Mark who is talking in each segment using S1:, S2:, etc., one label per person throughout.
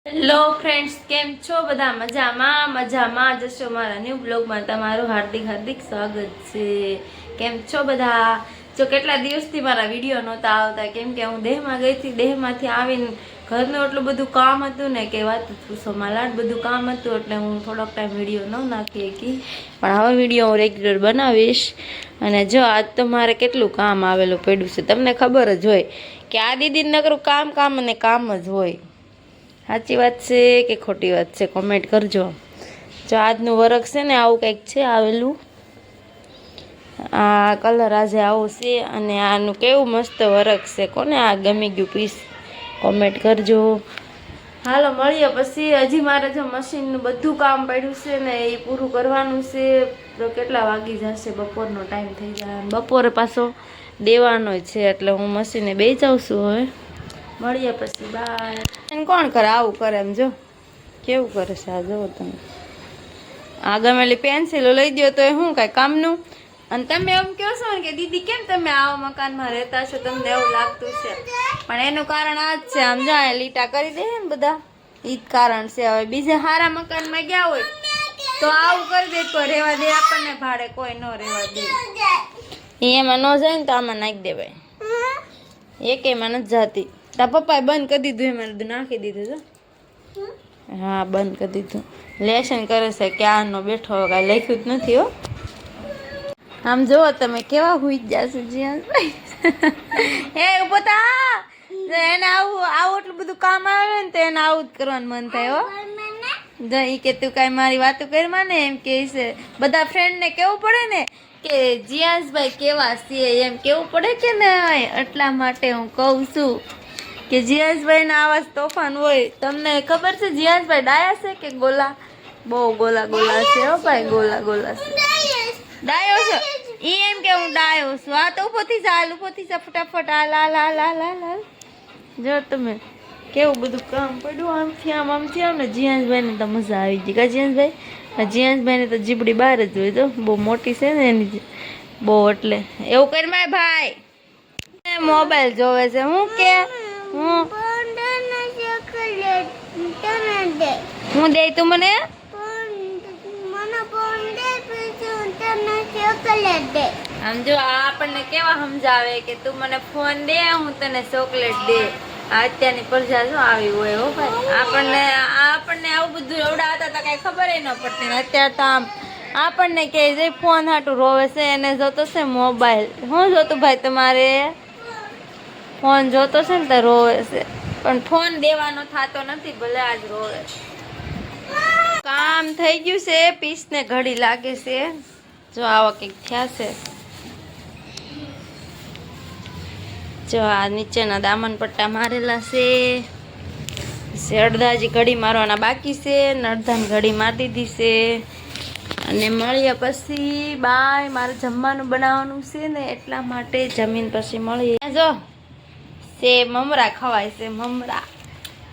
S1: Hello friends, કેમ છો બધા? મજામાં જશો. મારા ન્યૂ બ્લોગમાં તમારું હાર્દિક સ્વાગત છે. કેમ છો બધા? જો કેટલા દિવસથી મારા વિડીયો નહોતા આવતા, કેમ કે હું દેહમાં ગઈ હતી. દેહમાંથી આવીને ઘરનું એટલું બધું કામ હતું ને કે વાત પૂછો. મારા બધું કામ હતું એટલે હું થોડોક ટાઈમ વિડીયો ન નાખી શકી, પણ હવે વિડીયો હું રેગ્યુલર બનાવીશ. અને જો આજ તો મારે કેટલું કામ આવેલું પડ્યું છે. તમને ખબર જ હોય કે આ દીદી નકરું કામ અને કામ જ હોય. સાચી વાત છે કે ખોટી વાત છે? કોમેન્ટ કરજો. જો આજનું વર્ક છે ને આવું કંઈક છે આવેલું. આ કલર આજે આવો છે અને આનું કેવું મસ્ત વર્ક છે. કોને આ ગમી ગયું પીસ કોમેન્ટ કરજો. હાલો મળીએ પછી. હજી મારે જો મશીનનું બધું કામ પડ્યું છે ને એ પૂરું કરવાનું છે. તો કેટલા વાગી જશે, બપોરનો ટાઈમ થઈ જાય. બપોરે પાછો દેવાનો છે એટલે હું મશીને બેસી જાઉં છું. હવે મળીએ પછી, બાય. કોણ કરે આવું કરે? એમ જો કેવું કરે છે આ, જુઓ તમે. આ ગમેલી પેન્સિલો લઈ દો તો એ શું કાંઈ કામનું? અને તમે એમ કહો છો ને કે દીદી કેમ તમે આવા મકાનમાં રહેતા છો, તમને એવું લાગતું છે, પણ એનું કારણ આ જ છે. આમ જાય લીટા કરી દે ને બધા, એ જ કારણ છે. હવે બીજે સારા મકાનમાં ગયા હોય તો આવું કરી દે, કોઈ રહેવા દે આપણને ભાડે, કોઈ ન રહેવા દે. એમાં ન જાય ને તો આમાં નાખી દેવાય. એકેમાં નથી જાતી. તાર પપ્પાએ બંધ કરી દીધું, એમાં બધું નાખી દીધું છે. હા, બંધ કરી દીધું. લેશન કરે છે ક્યારનો બેઠો, કાંઈ લખ્યું જ નથી. હો, આમ જુઓ તમે કેવા હુઈ જશે જીયાભાઈ. હે ઉભો થા. એને આવું એટલું બધું કામ આવે ને તો એને આવું જ કરવાનું મન થાય. હો, જો એ કે તું કાંઈ મારી વાતો કરમાં ને એમ કે છે. બધા ફ્રેન્ડને કેવું પડે ને કે જીયાસભાઈ કેવા છે, એમ કેવું પડે કે નહીં. એટલા માટે હું કહું છું કે જીયાસભાઈ ના આવાજ તોફાન હોય. તમને ખબર છે જીયાસભાઈ ડાયા છે કે ગોલા? બહુ ગોલા છે. હો ભાઈ, ગોલા છે. ડાયો છે ઈ એમ કે હું ડાયો છું. આ તો ઉપરથી જા ફટાફટ. હાલ. જો તમે કેવું બધું કામ પડ્યું આમથી આમ ને. જીયાસભાઈ ને તો મજા આવી ગઈ કા? જીયાસભાઈ ને તો જીબડી બહાર જ હોય. તો બહુ મોટી છે ને એની બહુ, એટલે એવું કરી માય ભાઈ મોબાઈલ જોવે છે. હું કે હું દે તું મને આમ જો આપણને કેવા સમજાવે કે તું મને ફોન દે, હું તને ચોકલેટ દે. અત્યારની પ્રજા શું આવી હોય. હો ભાઈ, આપણને આવું બધું એવડાવતા હતા કઈ ખબર ન પડતી. અત્યારે તો આમ આપણને કે જે ફોન હાટું રોવે છે એને જોતો છે મોબાઈલ. હું જોતું ભાઈ તમારે? ફોન જોતો છે ને તો રોવે છે, પણ ફોન દેવાનો થતો નથી. ભલે આજ રોવે. કામ થઈ ગયું છે. પીસને ઘડી લાગે છે. જો આવા કંઈક થયા છે. જો આ નીચેના દામન પટ્ટા મારેલા છે. અડધા હજી ઘડી મારવાના બાકી છે ને અડધાની ઘડી મારી દીધી છે. અને મળીએ પછી, બાય. મારે જમવાનું બનાવવાનું છે ને એટલા માટે જમીન પછી મળીએ. જો છે મમરા ખવાય છે, મમરા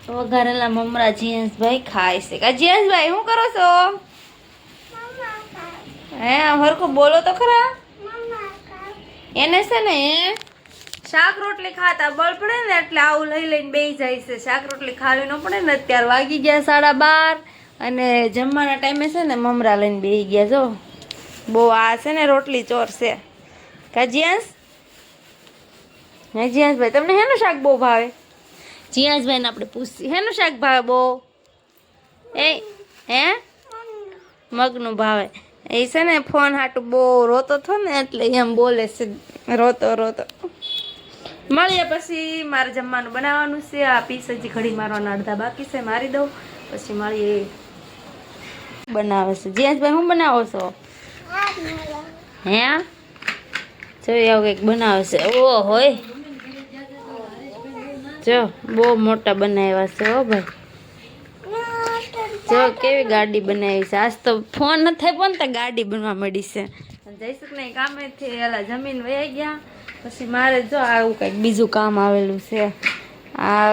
S1: વઘારેલા મમરા. જીયાસભાઈ ખાય છે. કા જીયાસભાઈ શું કરો છો? હે હરખું બોલો તો ખરા. એને છે ને શાક રોટલી ખાતા બળ પડે ને એટલે આવું લઈ લઈને બેસી જાય છે. શાક રોટલી ખાવી ન પડે ને. અત્યારે વાગી ગયા 12:30 અને જમવાના ટાઈમે છે ને મમરા લઈને બેસી ગયા. જો બહુ આ છે ને રોટલી ચોર છે. કા જીયાસભાઈ તમને હેનું શાક બહુ ભાવે? જીયાસભાઈને આપણે પૂછીએ હેનું શાક ભાવે બહુ? હે મગનું ભાવે. એ છે ને ફોન હાટું બહુ રોતો થો ને એટલે એમ બોલે છે, રોતો. મળીએ પછી. મારે જમવાનું બનાવવાનું છે. આ પીસ હજી ઘડી મારવાના અડધા બાકી છે, મારી દઉં પછી મળીએ. બનાવે છે જીયાસભાઈ. શું બનાવો છો? હે જોઈ આવું કંઈક બનાવે છે. ઓ હોય જો બહુ મોટા બનાવ્યા છે. હો ભાઈ, જો કેવી ગાડી બનાવી છે. આજ તો ફોન ન થાય પણ તો ગાડી બનવા મળી છે. જઈશું ને કામેથી એલા જમીન વહી ગયા પછી મારે જો આવું કંઈક બીજું કામ આવેલું છે. આ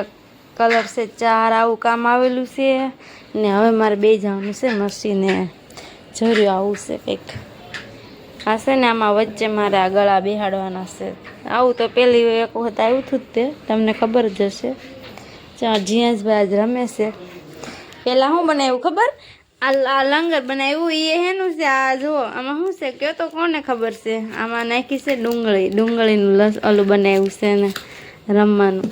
S1: કલર છે 4 આવું કામ આવેલું છે ને હવે મારે બે જવાનું છે મશીને. જરૂર આવું છે કંઈક. આ છે ને આમાં વચ્ચે મારે આ ગળા બેહાડવાના છે. આવું તો પહેલી એક વખત આવ્યું હતું જ તે, તમને ખબર જ હશે. જ્યાં જીયાસભાઈ આજ રમે છે પેલા શું બનાવ્યું ખબર? આ લંગર બનાવ્યું એ હેનું છે. આ જુઓ આમાં શું છે કયો તો કોને ખબર છે. આમાં નાખી છે ડુંગળીનું ઓલું બનાવ્યું છે ને રમવાનું.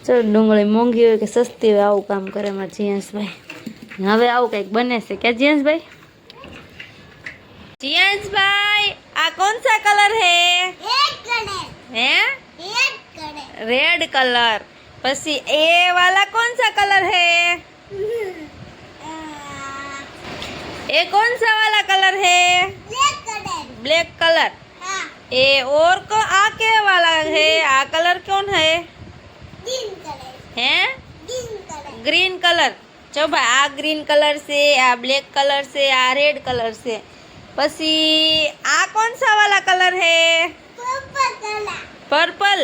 S1: ચલો ડુંગળી મોંઘી હોય કે સસ્તી હોય આવું કામ કરે મારા જીયાસભાઈ. હવે આવું કંઈક બને છે ક્યાં જીયાસભાઈ? જીયાસભાઈ આ कौन सा कलर है? Red colour. પછી ए वाला कौन सा कलर है? ये कौन सा वाला कलर है? Black colour. ये और को आ के वाला है? आ कलर कौन है? हैं? Green colour. चो भाई आ ग्रीन कलर से, आ ब्लैक कलर से, आ रेड कलर से. પછી આ कौन सा वाला कलर है? पर्पल.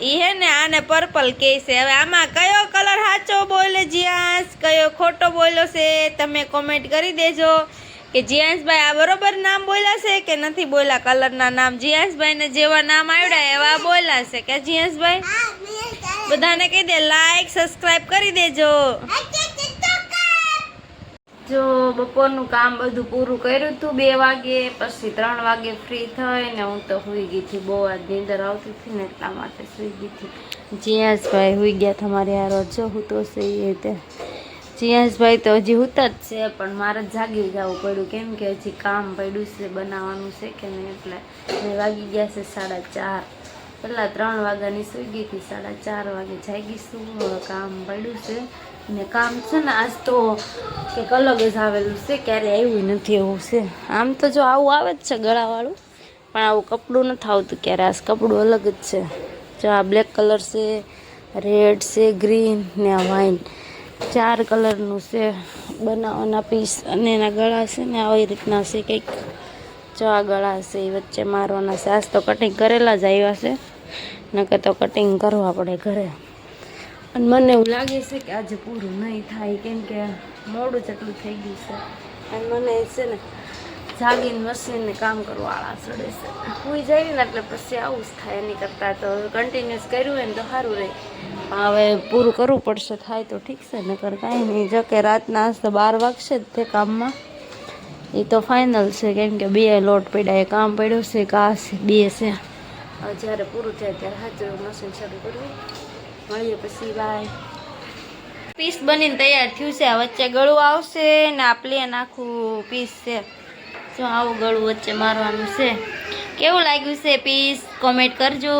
S1: ઈ હે ને આને પર્પલ કહે છે. હવે આમાં કયો કલર સાચો બોલે જીયાસ, કયો ખોટો બોલ્યો છે તમે કોમેન્ટ કરી દેજો કે જીયાસભાઈ આ બરોબર નામ બોલ્યા છે કે નથી બોલ્યા. કલરના નામ જીયાસભાઈને જેવા નામ આવડ્યા એવા બોલ્યા છે કે જીયાસભાઈ? બધાને કહી દે લાઈક સબસ્ક્રાઇબ કરી દેજો. જો બપોરનું કામ બધું પૂરું કર્યું હતું 2 વાગે, પછી 3 વાગે ફ્રી થઈને હું તો સૂઈ ગઈ હતી. બહુ આજ નીંદર આવતી હતી ને એટલા માટે સૂઈ ગઈ હતી. જીયાસભાઈ સૂઈ ગયા તમારે યાર જો હું તો છે એ રીતે. જીયાસભાઈ તો હજી હુતા જ છે પણ મારે જાગી જવું પડ્યું કેમ કે હજી કામ પડ્યું છે બનાવવાનું છે કે નહીં. એટલે વાગી ગયા છે 4:30. પહેલાં 3 વાગ્યાની સૂઈ ગઈ હતી, 4:30 વાગે જાગીશું. કામ પડ્યું છે ને કામ છે ને આજ તો કંઈક અલગ જ આવેલું છે, ક્યારે આવ્યું નથી એવું છે. આમ તો જો આવું આવે જ છે ગળાવાળું પણ આવું કપડું નથી આવતું ક્યારે. આજ કપડું અલગ જ છે. જો આ બ્લેક કલર છે, રેડ છે, ગ્રીન ને આ વાઇન 4 કલરનું છે બનાવવાના પીસ. અને એના ગળા છે ને આવી રીતના છે કંઈક. જો આ ગળા છે એ વચ્ચે મારવાના છે. આજ તો કટિંગ કરેલા જ આવ્યા છે, નકર તો કટિંગ કરવા પડે ઘરે. અને મને એવું લાગે છે કે આજે પૂરું નહીં થાય કેમ કે મોડું જેટલું થઈ ગયું છે. અને મને છે ને જાગીને મશીનને કામ કરવા આળા ચડે છે. સૂઈ જાય ને એટલે પછી આવું જ થાય. એની કરતાં તો કન્ટિન્યુઅસ કર્યું હોય ને તો સારું રહે. પણ હવે પૂરું કરવું પડશે. થાય તો ઠીક છે, નકર કાંઈ નહીં. જો કે રાતના આજ તો 12 વાગશે જ તે કામમાં. એ તો ફાઇનલ છે કેમ કે 2 લોટ પડ્યા. એ કામ પડ્યો છે કે આ છે 2 છે. હવે જ્યારે પૂરું થાય ત્યારે સાચું મશીન શરૂ કરવું. મળીએ પછી બાય. પીસ બનીને તૈયાર થયું છે. વચ્ચે ગળું આવશે ને આ પ્લેન આખું પીસ છે. જો આવું ગળું વચ્ચે મારવાનું છે. કેવું લાગ્યું છે પીસ કોમેન્ટ કરજો.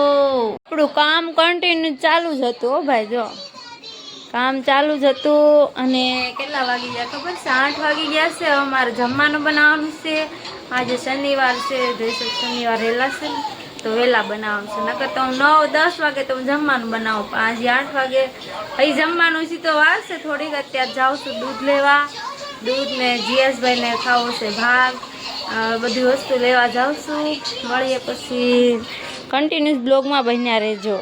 S1: આપણું કામ કન્ટિન્યુ ચાલુ જ હતું હો ભાઈ. જો કામ ચાલુ જ હતું. અને કેટલા વાગી ગયા ખબર છે? 8 વાગી ગયા છે. હવે મારે જમવાનું બનાવવાનું છે. આજે શનિવાર છે, શનિવાર વહેલા છે ને તો વહેલા બનાવવાનું છે. નકર તો હું 9-10 વાગે તો હું જમવાનું બનાવું પણ આજે 8 વાગે અહીં જમવાનું છે તો વાર છે થોડીક. અત્યારે જાઉં છું દૂધ લેવા. દૂધ ને જીયાસભાઈને ખાવો છે ભાગ. બધી વસ્તુ લેવા જાઉં છું. મળીએ પછી. કન્ટિન્યુઅસ બ્લોગમાં બન્યા રહેજો.